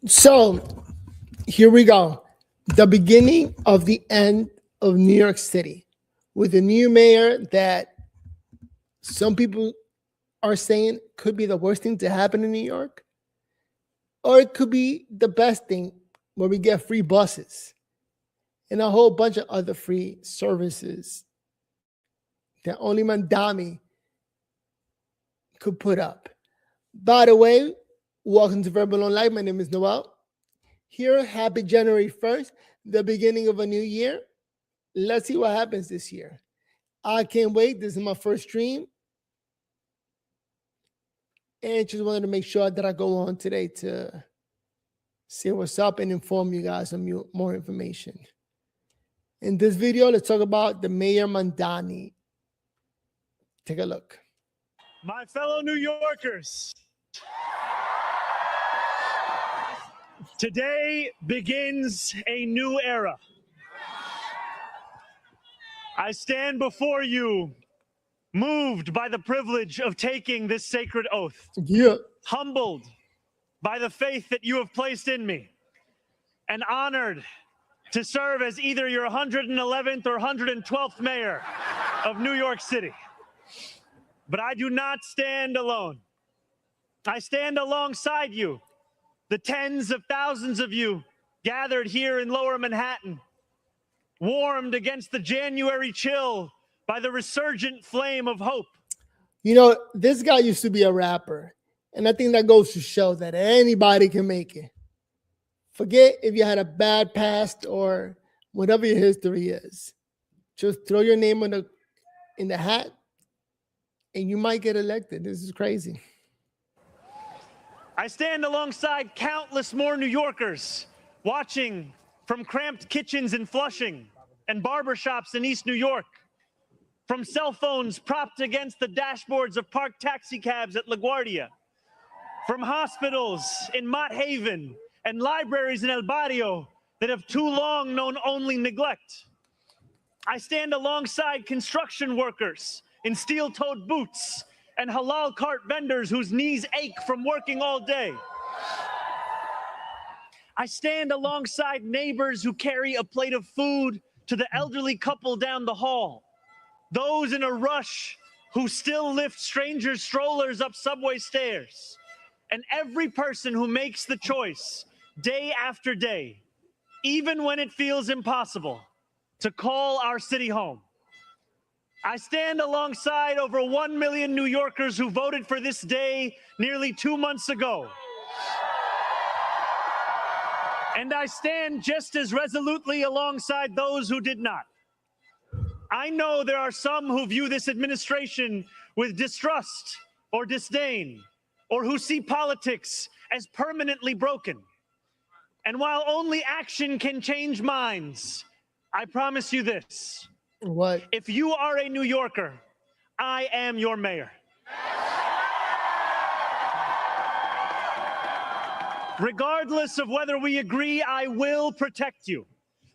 So here we go. The beginning of the end of New York City with a new mayor that some people are saying could be the worst thing to happen in New York, or it could be the best thing where we get free buses and a whole bunch of other free services that only Mamdani could put up. By the way, welcome to Verbal on Life. My name is Noel. Here, happy January 1st, the beginning of a new year. Let's see what happens this year. I can't wait. This is my first stream. And just wanted to make sure that I go on today to see what's up and inform you guys on more information. In this video, let's talk about the Mayor Mamdani. Take a look. My fellow New Yorkers, today begins a new era. I stand before you, moved by the privilege of taking this sacred oath, humbled by the faith that you have placed in me, and honored to serve as either your 111th or 112th mayor of New York City. But I do not stand alone. I stand alongside you, the tens of thousands of you gathered here in Lower Manhattan, warmed against the January chill by the resurgent flame of hope. You know, this guy used to be a rapper, and I think that goes to show that anybody can make it. Forget if you had a bad past or whatever your history is. Just throw your name in the hat, and you might get elected. This is crazy. I stand alongside countless more New Yorkers watching from cramped kitchens in Flushing and barbershops in East New York, from cell phones propped against the dashboards of parked taxicabs at LaGuardia, from hospitals in Mott Haven and libraries in El Barrio that have too long known only neglect. I stand alongside construction workers in steel-toed boots and halal cart vendors whose knees ache from working all day. I stand alongside neighbors who carry a plate of food to the elderly couple down the hall, those in a rush who still lift strangers' strollers up subway stairs, and every person who makes the choice day after day, even when it feels impossible, to call our city home. I stand alongside over 1 million New Yorkers who voted for this day nearly 2 months ago. And I stand just as resolutely alongside those who did not. I know there are some who view this administration with distrust or disdain, or who see politics as permanently broken. And while only action can change minds, I promise you this. What? If you are a New Yorker, I am your mayor. Regardless of whether we agree, I will protect you,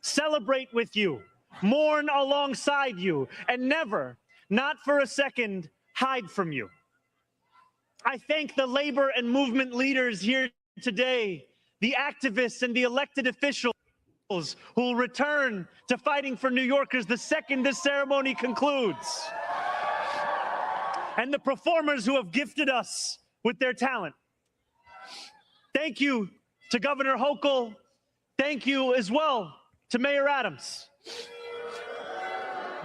celebrate with you, mourn alongside you, and never, not for a second, hide from you. I thank the labor and movement leaders here today, the activists and the elected officials who will return to fighting for New Yorkers the second this ceremony concludes, and the performers who have gifted us with their talent. Thank you to Governor Hochul. Thank you as well to Mayor Adams.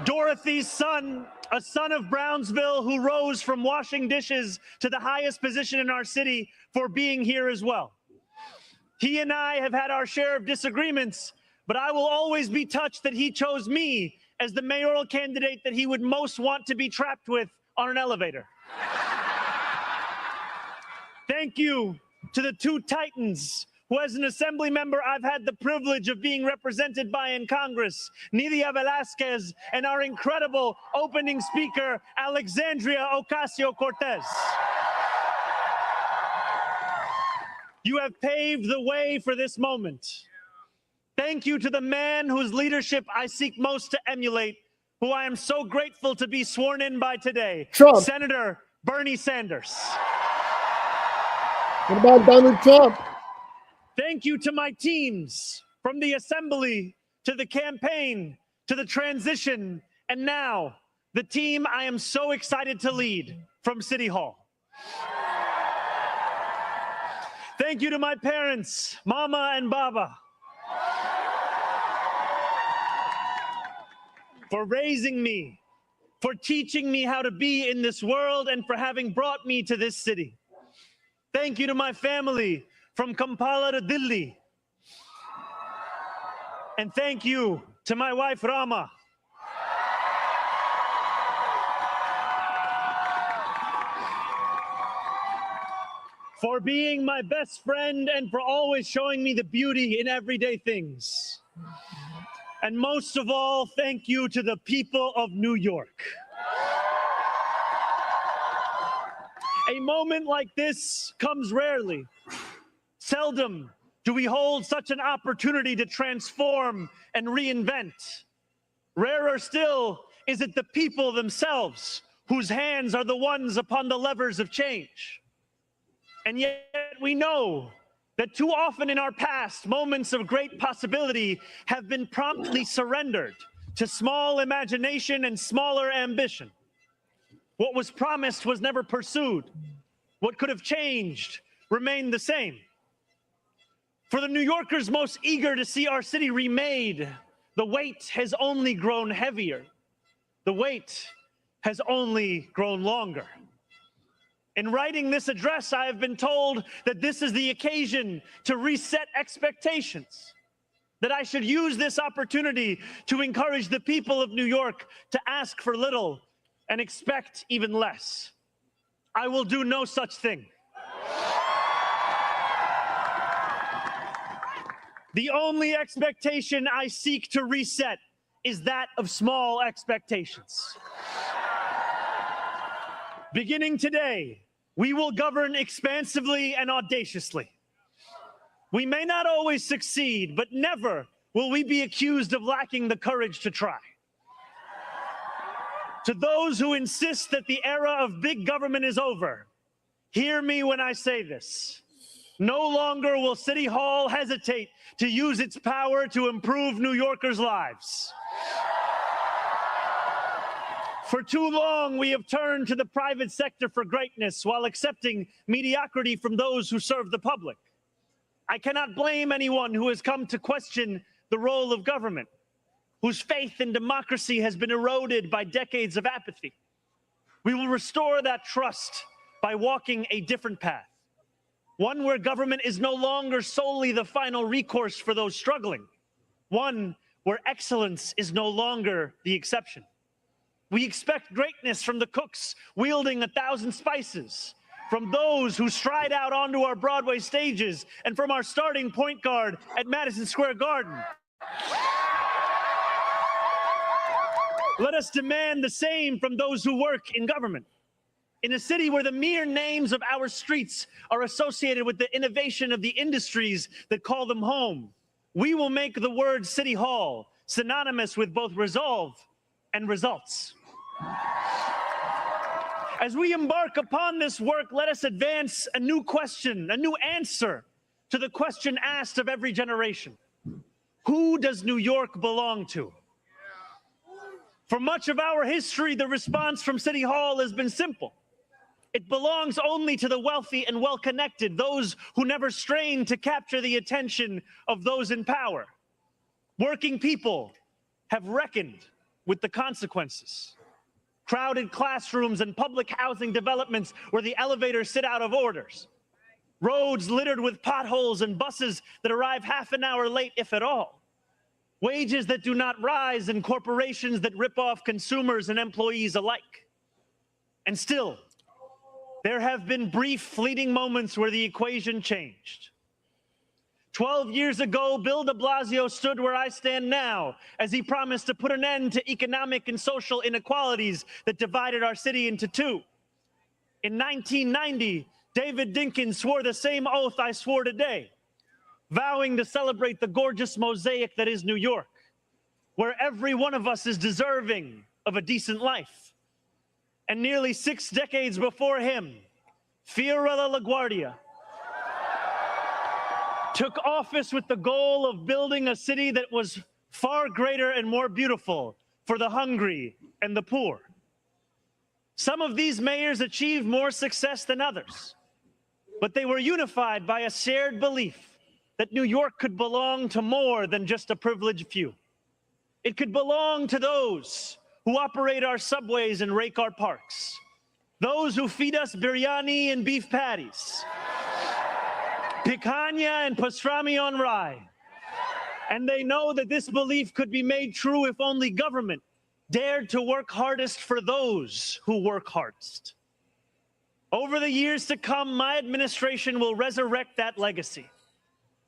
Dorothy's son, a son of Brownsville who rose from washing dishes to the highest position in our city, for being here as well. He and I have had our share of disagreements, but I will always be touched that he chose me as the mayoral candidate that he would most want to be trapped with on an elevator. Thank you to the two titans who, as an assembly member, I've had the privilege of being represented by in Congress, Nidia Velázquez and our incredible opening speaker, Alexandria Ocasio-Cortez. You have paved the way for this moment. Thank you to the man whose leadership I seek most to emulate, who I am so grateful to be sworn in by today, Trump. Senator Bernie Sanders. What about Donald Trump? Thank you to my teams, from the assembly to the campaign to the transition, and now the team I am so excited to lead from City Hall. Thank you to my parents, Mama and Baba, for raising me, for teaching me how to be in this world, and for having brought me to this city. Thank you to my family, from Kampala to Delhi. And thank you to my wife, Rama. For being my best friend and for always showing me the beauty in everyday things. And most of all, thank you to the people of New York. A moment like this comes rarely. Seldom do we hold such an opportunity to transform and reinvent. Rarer still is it the people themselves whose hands are the ones upon the levers of change. And yet we know that too often in our past, moments of great possibility have been promptly surrendered to small imagination and smaller ambition. What was promised was never pursued. What could have changed remained the same. For the New Yorkers most eager to see our city remade, the weight has only grown heavier. The wait has only grown longer. In writing this address, I have been told that this is the occasion to reset expectations, that I should use this opportunity to encourage the people of New York to ask for little and expect even less. I will do no such thing. The only expectation I seek to reset is that of small expectations. Beginning today, we will govern expansively and audaciously. We may not always succeed, but never will we be accused of lacking the courage to try. To those who insist that the era of big government is over, hear me when I say this. No longer will City Hall hesitate to use its power to improve New Yorkers' lives. For too long, we have turned to the private sector for greatness while accepting mediocrity from those who serve the public. I cannot blame anyone who has come to question the role of government, whose faith in democracy has been eroded by decades of apathy. We will restore that trust by walking a different path, one where government is no longer solely the final recourse for those struggling, one where excellence is no longer the exception. We expect greatness from the cooks wielding 1,000 spices, from those who stride out onto our Broadway stages, and from our starting point guard at Madison Square Garden. Let us demand the same from those who work in government. In a city where the mere names of our streets are associated with the innovation of the industries that call them home, we will make the word City Hall synonymous with both resolve and results. As we embark upon this work, let us advance a new question, a new answer to the question asked of every generation. Who does New York belong to? For much of our history, the response from City Hall has been simple. It belongs only to the wealthy and well-connected, those who never strain to capture the attention of those in power. Working people have reckoned with the consequences. Crowded classrooms and public housing developments where the elevators sit out of orders. Roads littered with potholes and buses that arrive half an hour late, if at all. Wages that do not rise and corporations that rip off consumers and employees alike. And still, there have been brief, fleeting moments where the equation changed. 12 years ago, Bill de Blasio stood where I stand now as he promised to put an end to economic and social inequalities that divided our city into two. In 1990, David Dinkins swore the same oath I swore today, vowing to celebrate the gorgeous mosaic that is New York, where every one of us is deserving of a decent life. And nearly 6 decades before him, Fiorella LaGuardia took office with the goal of building a city that was far greater and more beautiful for the hungry and the poor. Some of these mayors achieved more success than others, but they were unified by a shared belief that New York could belong to more than just a privileged few. It could belong to those who operate our subways and rake our parks, those who feed us biryani and beef patties, picanha and pastrami on rye. And they know that this belief could be made true if only government dared to work hardest for those who work hardest. Over the years to come, my administration will resurrect that legacy.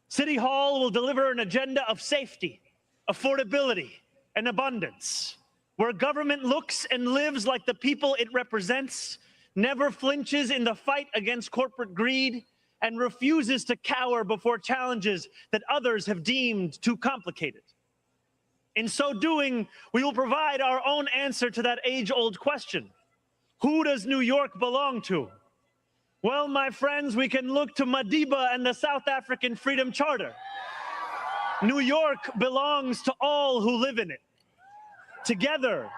City Hall will deliver an agenda of safety, affordability, and abundance, where government looks and lives like the people it represents, never flinches in the fight against corporate greed, and refuses to cower before challenges that others have deemed too complicated. In so doing, we will provide our own answer to that age-old question: who does New York belong to? Well, my friends, we can look to Madiba and the South African Freedom Charter. New York belongs to all who live in it. Together,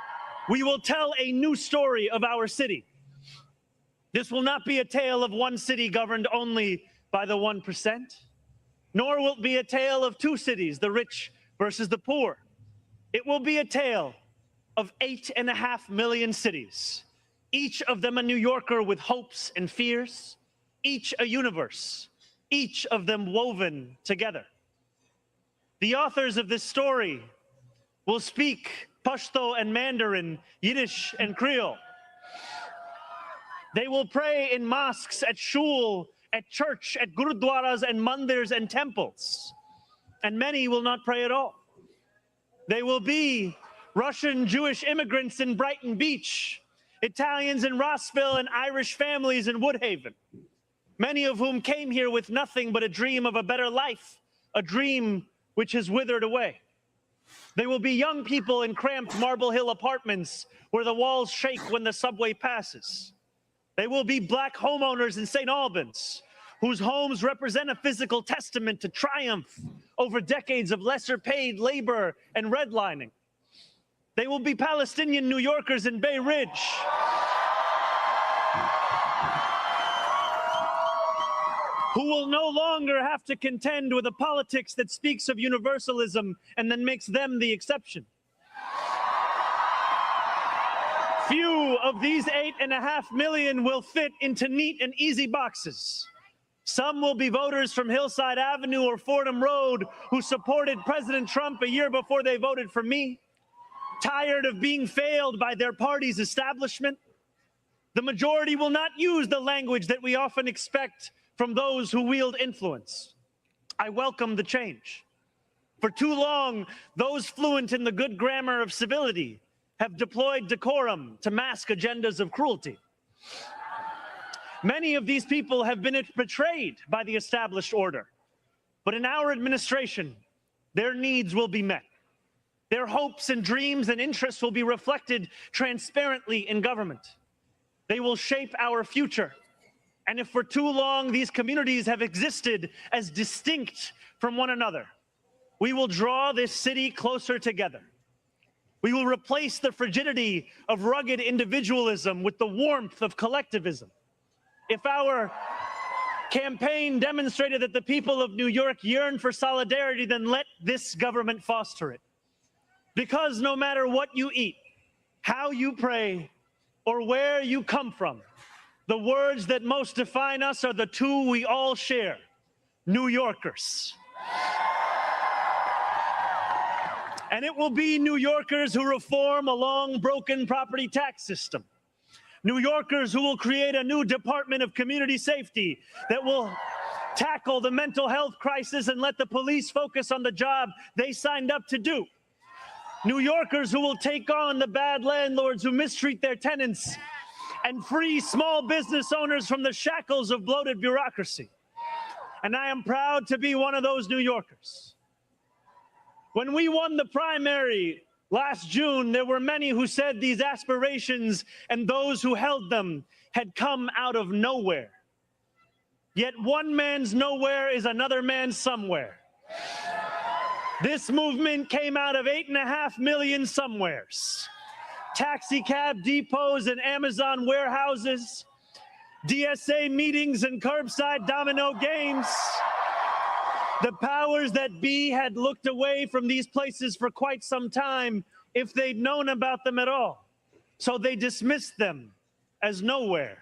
we will tell a new story of our city. This will not be a tale of one city governed only by the 1%, nor will it be a tale of two cities, the rich versus the poor. It will be a tale of 8.5 million cities, each of them a New Yorker with hopes and fears, each a universe, each of them woven together. The authors of this story will speak Pashto and Mandarin, Yiddish and Creole. They will pray in mosques, at shul, at church, at gurudwaras and mandirs and temples. And many will not pray at all. They will be Russian Jewish immigrants in Brighton Beach, Italians in Rossville, and Irish families in Woodhaven, many of whom came here with nothing but a dream of a better life, a dream which has withered away. They will be young people in cramped Marble Hill apartments where the walls shake when the subway passes. They will be black homeowners in St. Albans, whose homes represent a physical testament to triumph over decades of lesser paid labor and redlining. They will be Palestinian New Yorkers in Bay Ridge, who will no longer have to contend with a politics that speaks of universalism and then makes them the exception. Few of these 8.5 million will fit into neat and easy boxes. Some will be voters from Hillside Avenue or Fordham Road who supported President Trump a year before they voted for me, tired of being failed by their party's establishment. The majority will not use the language that we often expect from those who wield influence. I welcome the change. For too long, those fluent in the good grammar of civility have deployed decorum to mask agendas of cruelty. Many of these people have been betrayed by the established order. But in our administration, their needs will be met. Their hopes and dreams and interests will be reflected transparently in government. They will shape our future. And if for too long these communities have existed as distinct from one another, we will draw this city closer together. We will replace the frigidity of rugged individualism with the warmth of collectivism. If our campaign demonstrated that the people of New York yearn for solidarity, then let this government foster it. Because no matter what you eat, how you pray, or where you come from, the words that most define us are the two we all share: New Yorkers. And it will be New Yorkers who reform a long broken property tax system. New Yorkers who will create a new Department of Community Safety that will tackle the mental health crisis and let the police focus on the job they signed up to do. New Yorkers who will take on the bad landlords who mistreat their tenants and free small business owners from the shackles of bloated bureaucracy. And I am proud to be one of those New Yorkers. When we won the primary last June, there were many who said these aspirations and those who held them had come out of nowhere. Yet one man's nowhere is another man's somewhere. This movement came out of 8.5 million somewheres. Taxi cab depots and Amazon warehouses, DSA meetings and curbside domino games. The powers that be had looked away from these places for quite some time if they'd known about them at all. So they dismissed them as nowhere.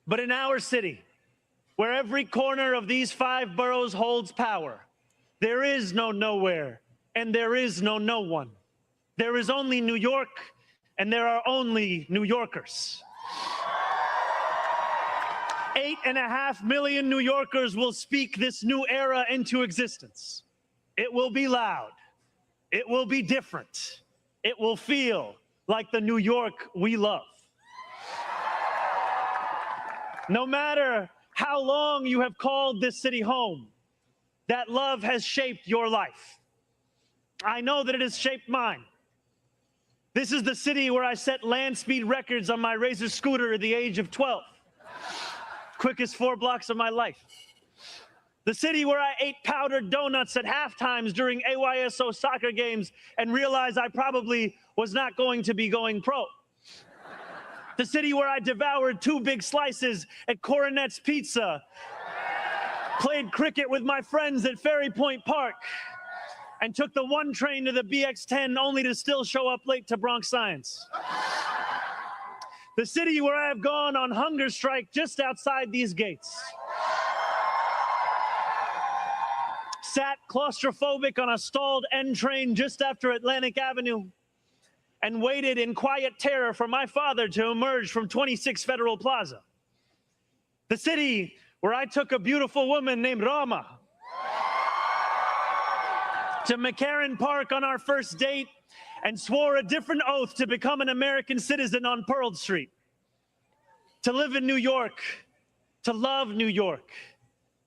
But in our city, where every corner of these 5 boroughs holds power, there is no nowhere and there is no no one. There is only New York and there are only New Yorkers. 8.5 million New Yorkers will speak this new era into existence. It will be loud. It will be different. It will feel like the New York we love. No matter how long you have called this city home, that love has shaped your life. I know that it has shaped mine. This is the city where I set land speed records on my Razor scooter at the age of 12. Quickest 4 blocks of my life. The city where I ate powdered donuts at half times during AYSO soccer games and realized I probably was not going to be going pro. The city where I devoured 2 big slices at Coronet's Pizza, played cricket with my friends at Ferry Point Park, and took the 1 train to the BX10 only to still show up late to Bronx Science. The city where I have gone on hunger strike just outside these gates. Sat claustrophobic on a stalled N train just after Atlantic Avenue and waited in quiet terror for my father to emerge from 26 Federal Plaza. The city where I took a beautiful woman named Rama to McCarran Park on our first date and swore a different oath to become an American citizen on Pearl Street. To live in New York, to love New York,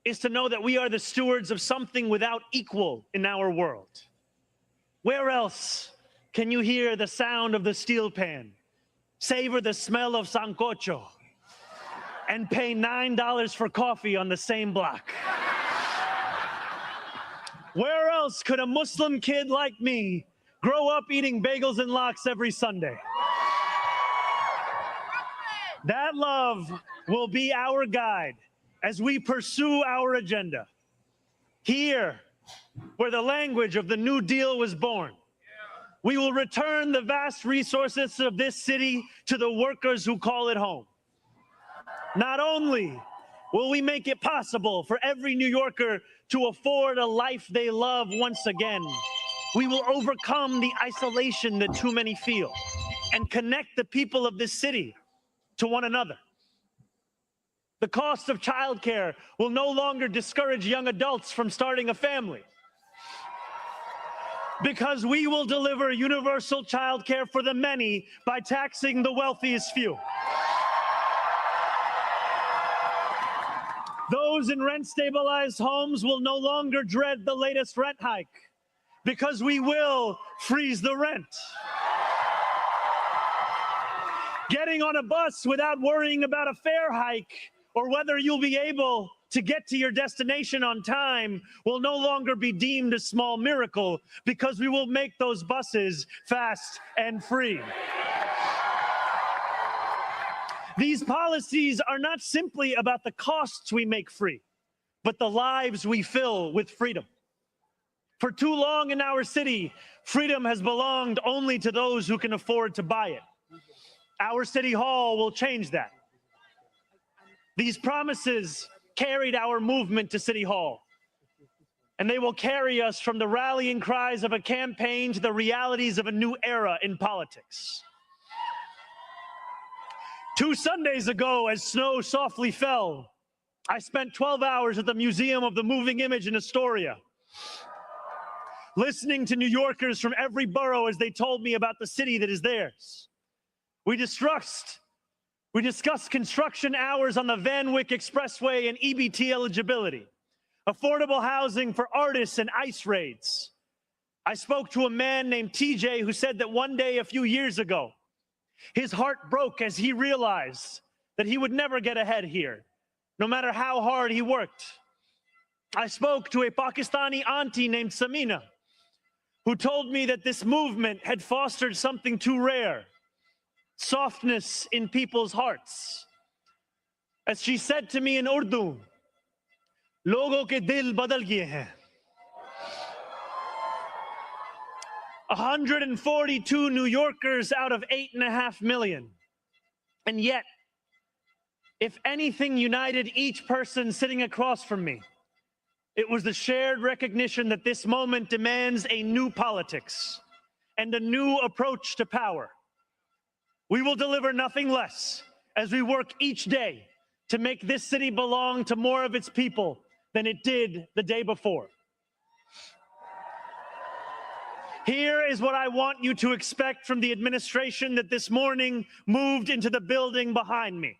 is to know that we are the stewards of something without equal in our world. Where else can you hear the sound of the steel pan, savor the smell of sancocho, and pay $9 for coffee on the same block? Where else could a Muslim kid like me grow up eating bagels and lox every Sunday? That love will be our guide as we pursue our agenda. Here, where the language of the New Deal was born, we will return the vast resources of this city to the workers who call it home. Not only will we make it possible for every New Yorker to afford a life they love once again, we will overcome the isolation that too many feel and connect the people of this city to one another. The cost of childcare will no longer discourage young adults from starting a family, because we will deliver universal childcare for the many by taxing the wealthiest few. Those in rent-stabilized homes will no longer dread the latest rent hike, because we will freeze the rent. Getting on a bus without worrying about a fare hike or whether you'll be able to get to your destination on time will no longer be deemed a small miracle, because we will make those buses fast and free. These policies are not simply about the costs we make free, but the lives we fill with freedom. For too long in our city, freedom has belonged only to those who can afford to buy it. Our city hall will change that. These promises carried our movement to City Hall, and they will carry us from the rallying cries of a campaign to the realities of a new era in politics. 2 Sundays ago, as snow softly fell, I spent 12 hours at the Museum of the Moving Image in Astoria, listening to New Yorkers from every borough as they told me about the city that is theirs. We discussed construction hours on the Van Wyck Expressway and EBT eligibility, affordable housing for artists and ICE raids. I spoke to a man named TJ who said that one day a few years ago, his heart broke as he realized that he would never get ahead here no matter how hard he worked. I spoke to a Pakistani auntie named Samina, who told me that this movement had fostered something too rare, softness in people's hearts. As she said to me in Urdu, "Logo ke dil badal gaye hain." 142 New Yorkers out of 8.5 million. And yet, if anything united each person sitting across from me, it was the shared recognition that this moment demands a new politics and a new approach to power. We will deliver nothing less as we work each day to make this city belong to more of its people than it did the day before. Here is what I want you to expect from the administration that this morning moved into the building behind me.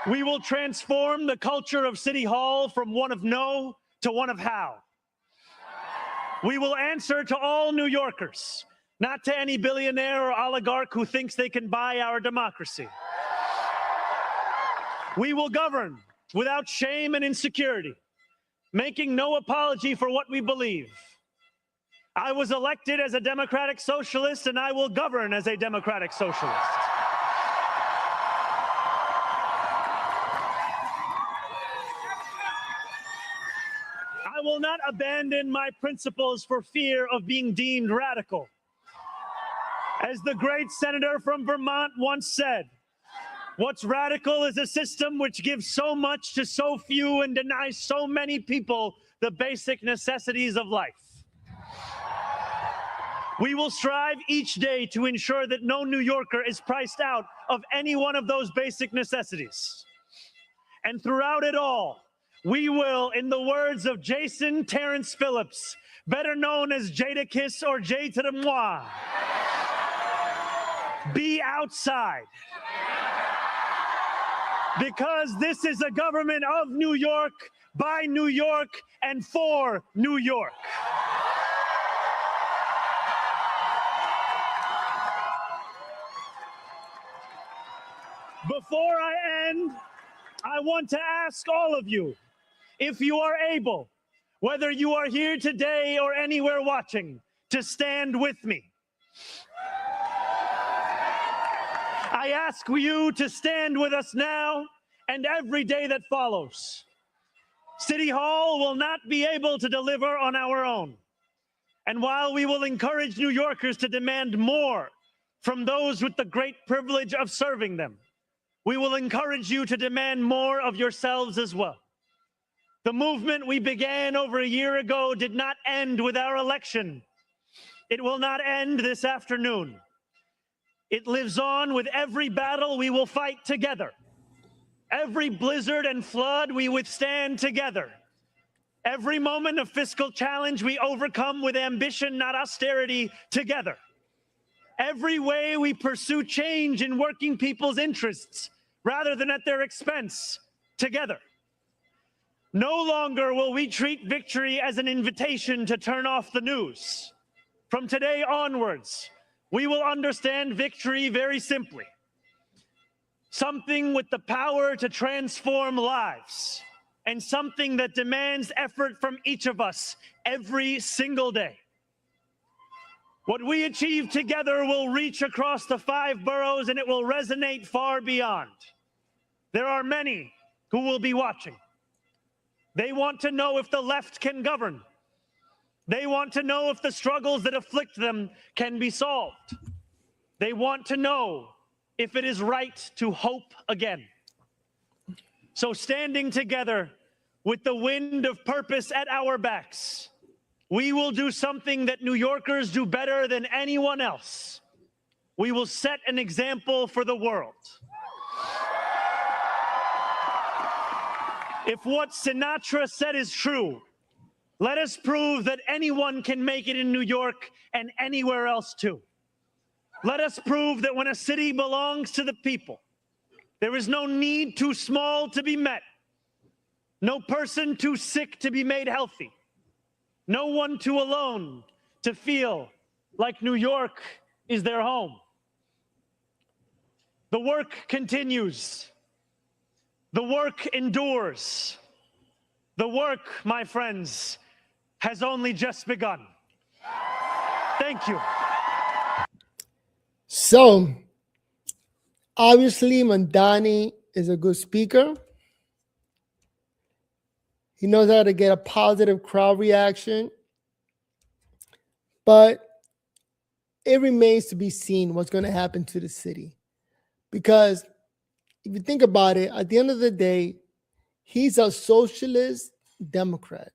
We will transform the culture of City Hall from one of no to one of how. We will answer to all New Yorkers, not to any billionaire or oligarch who thinks they can buy our democracy. We will govern without shame and insecurity, making no apology for what we believe. I was elected as a democratic socialist, and I will govern as a democratic socialist. I will not abandon my principles for fear of being deemed radical. As the great senator from Vermont once said, what's radical is a system which gives so much to so few and denies so many people the basic necessities of life. We will strive each day to ensure that no New Yorker is priced out of any one of those basic necessities. And throughout it all, we will, in the words of Jason Terrence Phillips, better known as Jadakiss or Jay to the Moi, be outside. Because this is a government of New York, by New York, and for New York. Before I end, I want to ask all of you, if you are able, whether you are here today or anywhere watching, to stand with me. I ask you to stand with us now and every day that follows. City Hall will not be able to deliver on our own. And while we will encourage New Yorkers to demand more from those with the great privilege of serving them, we will encourage you to demand more of yourselves as well. The movement we began over a year ago did not end with our election. It will not end this afternoon. It lives on with every battle we will fight together. Every blizzard and flood we withstand together. Every moment of fiscal challenge we overcome with ambition, not austerity, together. Every way we pursue change in working people's interests rather than at their expense, together. No longer will we treat victory as an invitation to turn off the news. From today onwards, we will understand victory very simply. Something with the power to transform lives, and something that demands effort from each of us every single day. What we achieve together will reach across the 5 boroughs, and it will resonate far beyond. There are many who will be watching. They want to know if the left can govern. They want to know if the struggles that afflict them can be solved. They want to know if it is right to hope again. So standing together with the wind of purpose at our backs, we will do something that New Yorkers do better than anyone else. We will set an example for the world. If what Sinatra said is true, let us prove that anyone can make it in New York and anywhere else too. Let us prove that when a city belongs to the people, there is no need too small to be met, no person too sick to be made healthy, no one too alone to feel like New York is their home. The work continues. The work endures. The work, my friends, has only just begun. Thank you. So, obviously, Mamdani is a good speaker. He knows how to get a positive crowd reaction. But it remains to be seen what's going to happen to the city. Because if you think about it, at the end of the day, he's a socialist Democrat.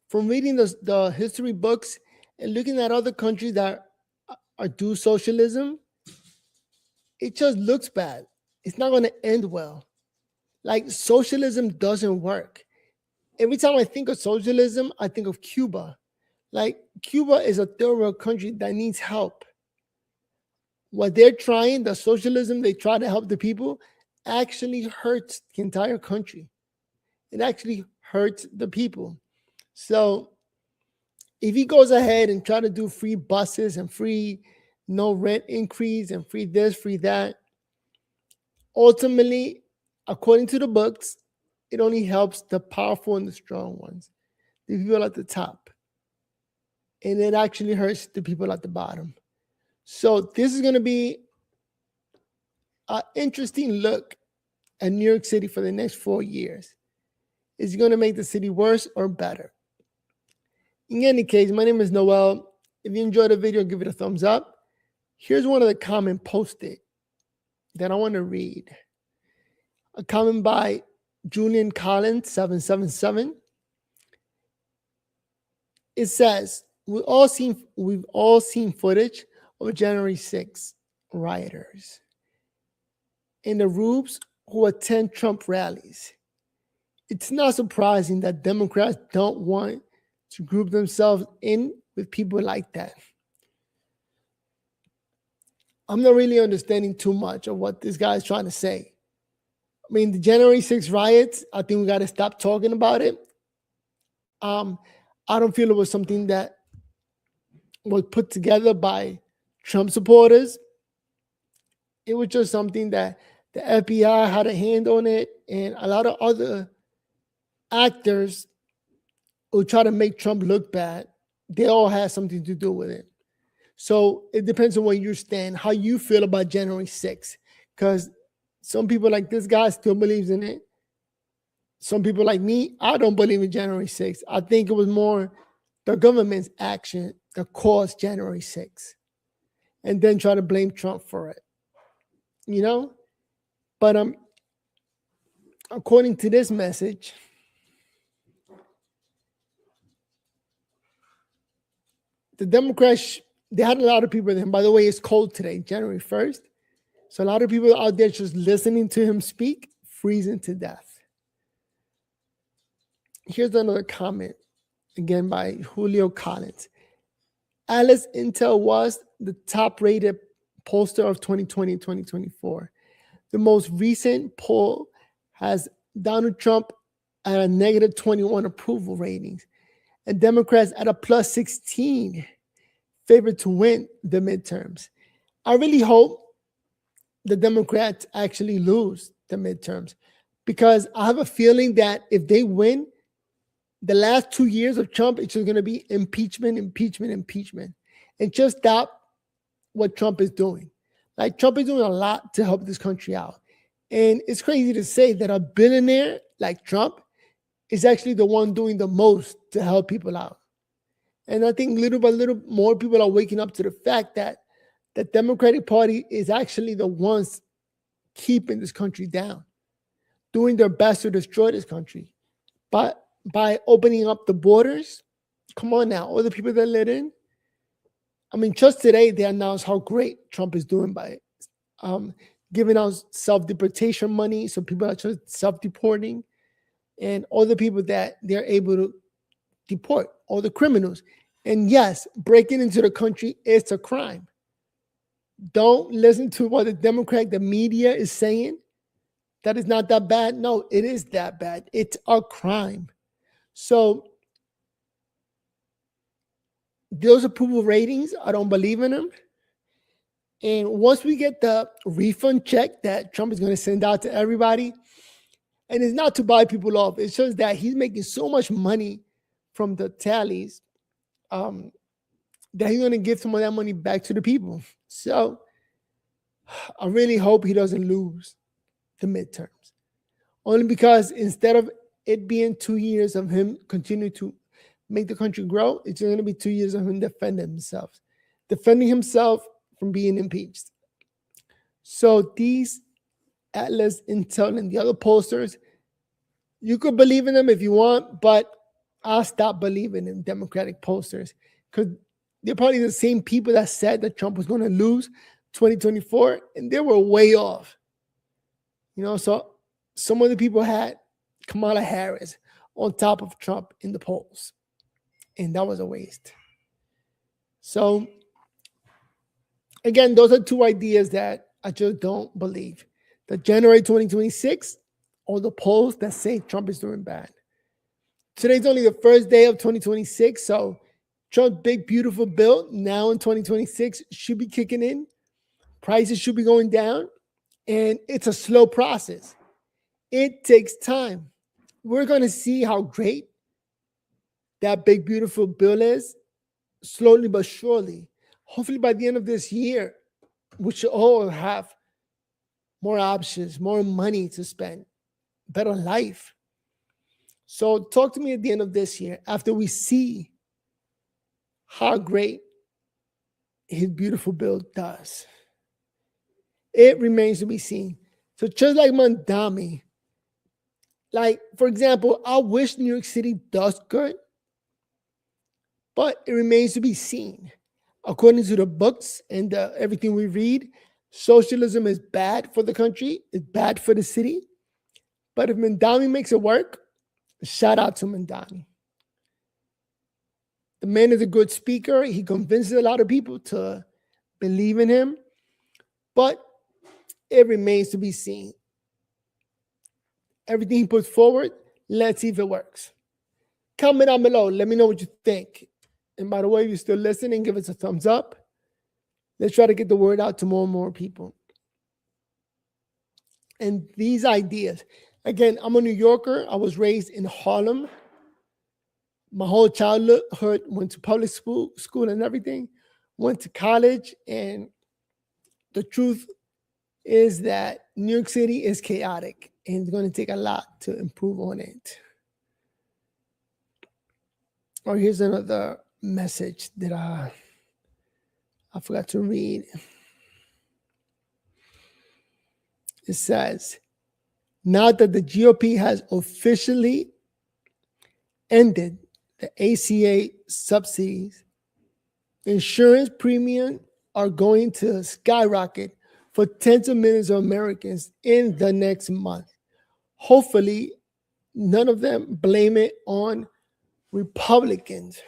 From reading the history books and looking at other countries that do socialism, it just looks bad. It's not going to end well. Like, socialism doesn't work. Every time I think of socialism, I think of Cuba. Like, Cuba is a third world country that needs help. What they're trying, the socialism they try to help the people, actually hurts the entire country. It actually hurts the people. So if he goes ahead and try to do free buses and free no rent increase and free this, free that, ultimately, according to the books, it only helps the powerful and the strong ones, the people at the top. And it actually hurts the people at the bottom. So this is going to be an interesting look at New York City for the next 4 years. Is it going to make the city worse or better? In any case, my name is Noel. If you enjoyed the video, give it a thumbs up. Here's one of the comments posted that I want to read. A comment by Julian Collins 777. It says, we've all seen footage of January 6th rioters in the rubes who attend Trump rallies. It's not surprising that Democrats don't want to group themselves in with people like that. I'm not really understanding too much of what this guy is trying to say. I mean, the January 6th riots, I think we got to stop talking about it. I don't feel it was something that was put together by Trump supporters. It was just something that the FBI had a hand on it, and a lot of other actors who try to make Trump look bad, they all had something to do with it. So it depends on where you stand, how you feel about January 6th. Because some people like this guy still believes in it. Some people like me, I don't believe in January 6th. I think it was more the government's action that caused January 6th. And then try to blame Trump for it. You know? But according to this message, the Democrats, they had a lot of people there. And by the way, it's cold today, January 1st. So a lot of people out there just listening to him speak, freezing to death. Here's another comment, again by Julio Collins. Alice Intel was the top-rated pollster of 2020 and 2024. The most recent poll has Donald Trump at a negative 21 approval ratings and Democrats at a plus 16, favored to win the midterms. I really hope the Democrats actually lose the midterms, because I have a feeling that if they win, the last 2 years of Trump, it's just going to be impeachment, impeachment, impeachment, and just stop what Trump is doing. Like, Trump is doing a lot to help this country out. And it's crazy to say that a billionaire like Trump is actually the one doing the most to help people out. And I think little by little, more people are waking up to the fact that the Democratic Party is actually the ones keeping this country down, doing their best to destroy this country. But by opening up the borders, come on now, all the people that let in. I mean, just today, they announced how great Trump is doing by giving out self-deportation money, so people are just self-deporting, and all the people that they're able to deport, all the criminals. And yes, breaking into the country is a crime. Don't listen to what the media is saying. That is not that bad. No, it is that bad. It's a crime. So those approval ratings, I don't believe in them. And once we get the refund check that Trump is going to send out to everybody, and it's not to buy people off, it's just that he's making so much money from the tallies that he's going to give some of that money back to the people. So I really hope he doesn't lose the midterms. Only because instead of it being 2 years of him continue to make the country grow, it's going to be 2 years of him defending himself from being impeached. So these Atlas, Intel, and the other pollsters, you could believe in them if you want, but I'll stop believing in Democratic pollsters because they're probably the same people that said that Trump was going to lose 2024, and they were way off. So some of the people had Kamala Harris on top of Trump in the polls, and that was a waste. So again, those are two ideas that I just don't believe. The January 2026 or the polls that say Trump is doing bad. Today's only the first day of 2026, so Trump's big, beautiful bill now in 2026 should be kicking in. Prices should be going down, and it's a slow process. It takes time. We're going to see how great that big, beautiful bill is, slowly but surely. Hopefully by the end of this year, we should all have more options, more money to spend, better life. So talk to me at the end of this year after we see how great his beautiful bill does. It remains to be seen. So just like Mamdani, like, for example, I wish New York City does good, but it remains to be seen. According to the books and everything we read, socialism is bad for the country, it's bad for the city. But if Mamdani makes it work, shout out to Mamdani. The man is a good speaker. He convinces a lot of people to believe in him, but it remains to be seen. Everything he puts forward, let's see if it works. Comment down below. Let me know what you think. And by the way, if you're still listening, give us a thumbs up. Let's try to get the word out to more and more people. And these ideas, again, I'm a New Yorker. I was raised in Harlem. My whole childhood went to public school and everything. Went to college, and the truth is that New York City is chaotic, and it's going to take a lot to improve on it. Oh, here's another message that I forgot to read. It says, now that the GOP has officially ended the ACA subsidies, insurance premiums are going to skyrocket for tens of millions of Americans in the next month. Hopefully, none of them blame it on Republicans.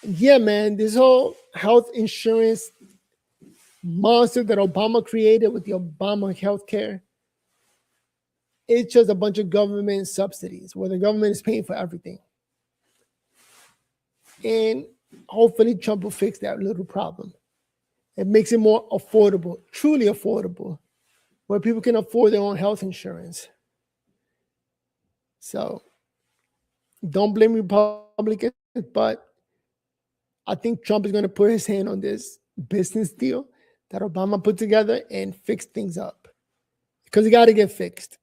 Yeah, man, this whole health insurance monster that Obama created with the Obama healthcare, it's just a bunch of government subsidies where the government is paying for everything. And hopefully Trump will fix that little problem. It makes it more affordable, truly affordable, where people can afford their own health insurance. So don't blame Republicans, but I think Trump is going to put his hand on this business deal that Obama put together and fix things up, because it got to get fixed.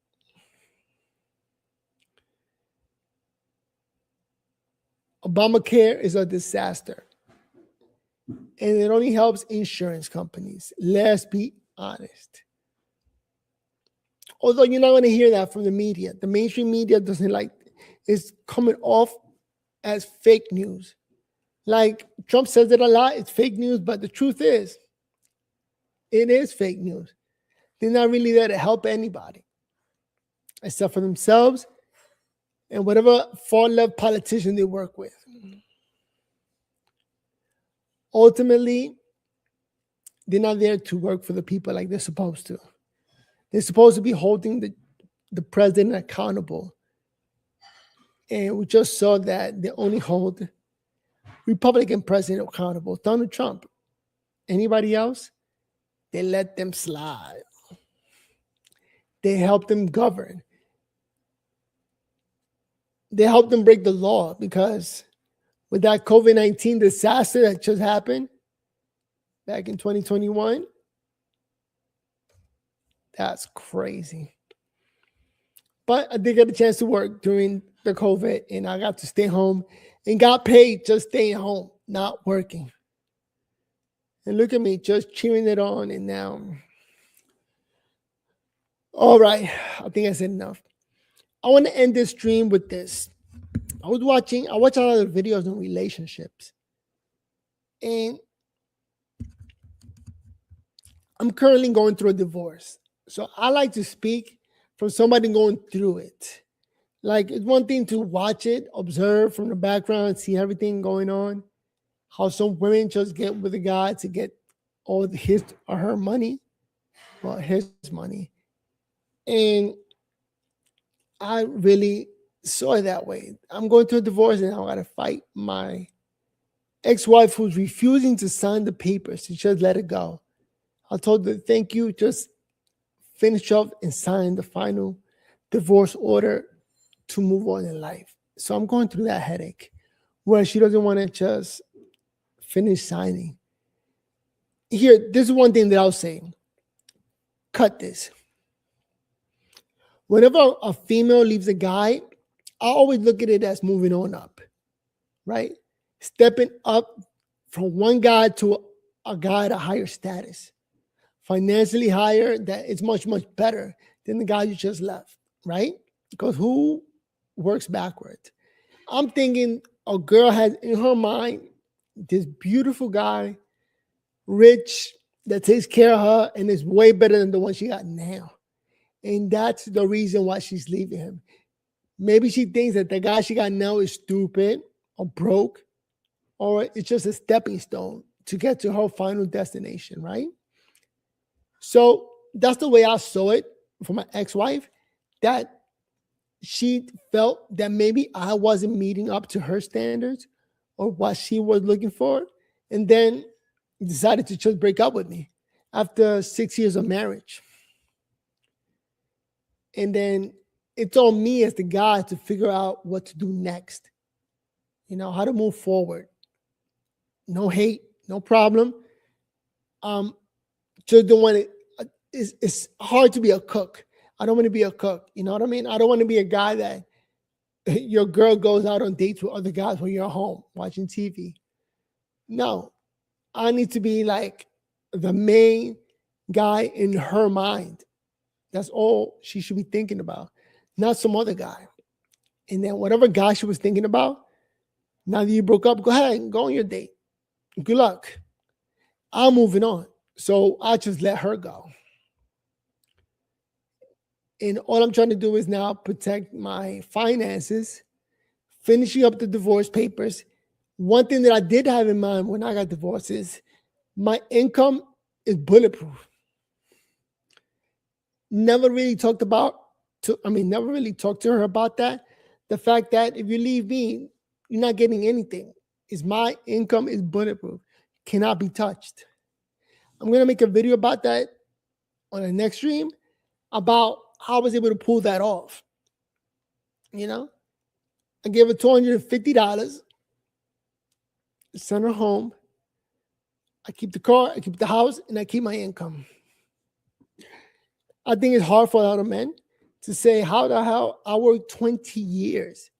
Obamacare is a disaster, and it only helps insurance companies. Let's be honest. Although you're not going to hear that from the media. The mainstream media doesn't like it. It's coming off as fake news. Like Trump says it a lot, it's fake news, but the truth is, it is fake news. They're not really there to help anybody except for themselves and whatever far-left politician they work with. Ultimately, they're not there to work for the people like they're supposed to. They're supposed to be holding the president accountable. And we just saw that they only hold Republican president accountable, Donald Trump. anybody else, they let them slide. They help them govern. They help them break the law, because with that COVID-19 disaster that just happened back in 2021, that's crazy. But I did get a chance to work during the COVID, and I got to stay home and got paid just staying home, not working. And look at me, just cheering it on. And now, all right, I think I said enough. I want to end this stream with this. I watch a lot of videos on relationships. And I'm currently going through a divorce. So I like to speak from somebody going through it. Like, it's one thing to watch it, observe from the background, see everything going on. How some women just get with a guy to get all his or her money, well, his money. And I really saw it that way. I'm going through a divorce, and I got to fight my ex-wife who's refusing to sign the papers to just let it go. I told her, thank you, just finish up and sign the final divorce order to move on in life. So I'm going through that headache where she doesn't want to just finish signing. Here, this is one thing that I'll say. Cut this. Whenever a female leaves a guy, I always look at it as moving on up, right? Stepping up from one guy to a guy at a higher status, financially higher, that is much, much better than the guy you just left, right? Because who works backwards? I'm thinking a girl has in her mind this beautiful guy, rich, that takes care of her and is way better than the one she got now. And that's the reason why she's leaving him. Maybe she thinks that the guy she got now is stupid or broke, or it's just a stepping stone to get to her final destination, right? So that's the way I saw it for my ex-wife, that she felt that maybe I wasn't meeting up to her standards or what she was looking for, and then decided to just break up with me after 6 years of marriage. And then it's on me as the guy to figure out what to do next, how to move forward. No hate, no problem. Just don't want to, it's hard to be a cook. I don't want to be a cook. You know what I mean? I don't want to be a guy that your girl goes out on dates with other guys when you're home watching TV. No, I need to be like the main guy in her mind. That's all she should be thinking about, not some other guy. And then whatever guy she was thinking about, now that you broke up, go ahead and go on your date. Good luck. I'm moving on. So I just let her go. And all I'm trying to do is now protect my finances, finishing up the divorce papers. One thing that I did have in mind when I got divorced is my income is bulletproof. Never really talked to her about that. The fact that if you leave me, you're not getting anything. Is my income is bulletproof, cannot be touched. I'm gonna make a video about that on the next stream about how I was able to pull that off. I gave her $250, sent her home. I keep the car, I keep the house, and I keep my income. I think it's hard for a lot of men to say, how the hell I worked 20 years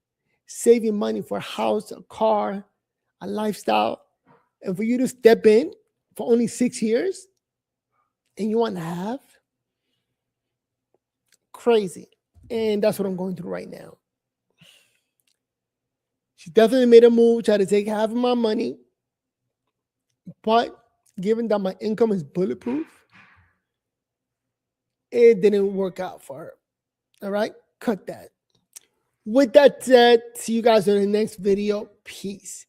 saving money for a house, a car, a lifestyle, and for you to step in for only 6 years and you want to have? Crazy. And that's what I'm going through right now. She definitely made a move, tried to take half of my money, but given that my income is bulletproof, it didn't work out for her. All right, cut that. With that said, see you guys in the next video. Peace.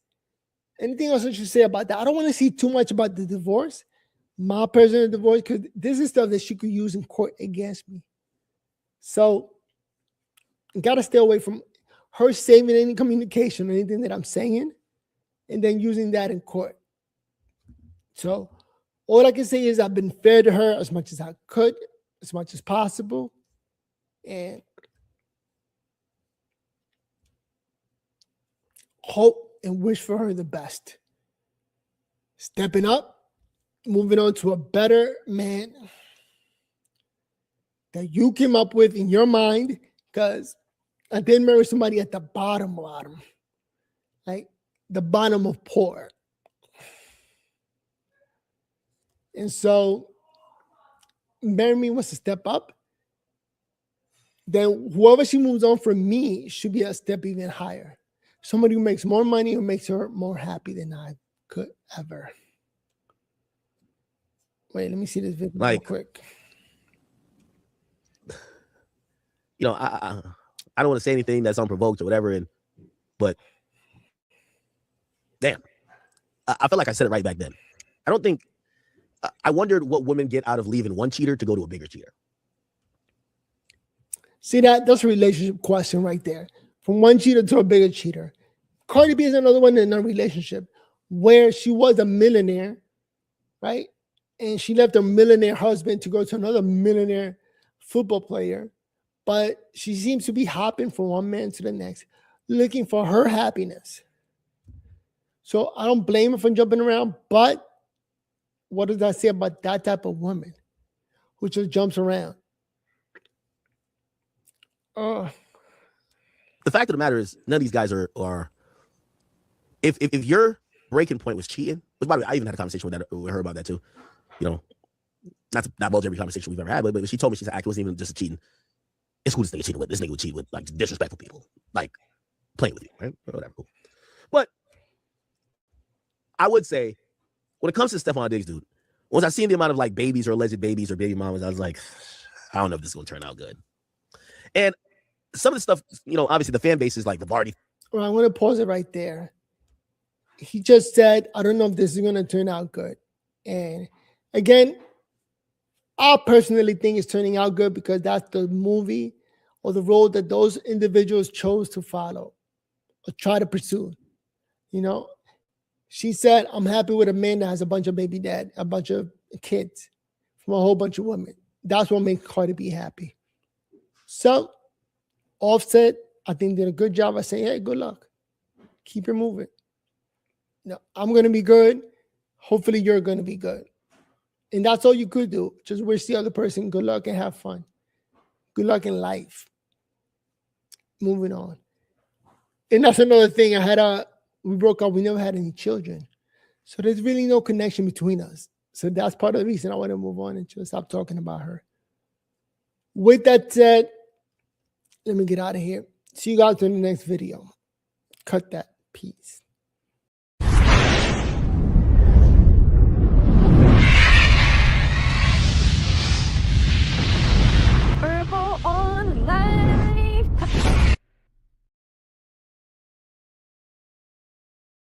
Anything else I should say about that? I don't want to see too much about the divorce, my personal divorce, because this is stuff that she could use in court against me. So, got to stay away from her saving any communication or anything that I'm saying and then using that in court. So, All I can say is I've been fair to her as much as I could, as much as possible. And hope and wish for her the best. Stepping up, moving on to a better man that you came up with in your mind, because I didn't marry somebody at the bottom, like the bottom of poor. And so marry me wants to step up, then whoever she moves on from me should be a step even higher. Somebody who makes more money, who makes her more happy than I could ever. Wait, let me see this video real quick. You know, I don't want to say anything that's unprovoked or whatever, but damn, I feel like I said it right back then. I wondered what women get out of leaving one cheater to go to a bigger cheater. See, that's a relationship question right there. From one cheater to a bigger cheater. Cardi B is another one in a relationship where she was a millionaire, right? And she left her millionaire husband to go to another millionaire football player. But she seems to be hopping from one man to the next, looking for her happiness. So I don't blame her for jumping around, but what does that say about that type of woman who just jumps around? The fact of the matter is, none of these guys are if your breaking point was cheating, which by the way, I even had a conversation with her about that too. You know, not to divulge every conversation we've ever had, but she told me, she said, it wasn't even just cheating. It's who this nigga cheated with. This nigga would cheat with like disrespectful people, like playing with you, right? Or whatever. Cool. But I would say, when it comes to Stephon Diggs, dude, once I seen the amount of like babies or alleged babies or baby mamas, I was like, I don't know if this is gonna turn out good. And some of the stuff, you know, obviously the fan base is like the Vardy. Well, I want to pause it right there. He just said, I don't know if this is going to turn out good. And again, I personally think it's turning out good because that's the movie or the road that those individuals chose to follow or try to pursue. You know, she said, I'm happy with a man that has a bunch of a bunch of kids from a whole bunch of women. That's what makes Cardi B happy. So Offset, I think, did a good job of saying, hey, good luck. Keep it moving. No, I'm going to be good. Hopefully you're going to be good. And that's all you could do. Just wish the other person good luck and have fun. Good luck in life. Moving on. And that's another thing. We broke up. We never had any children. So there's really no connection between us. So that's part of the reason I want to move on and just stop talking about her. With that said, let me get out of here. See you guys in the next video. Cut that. Peace.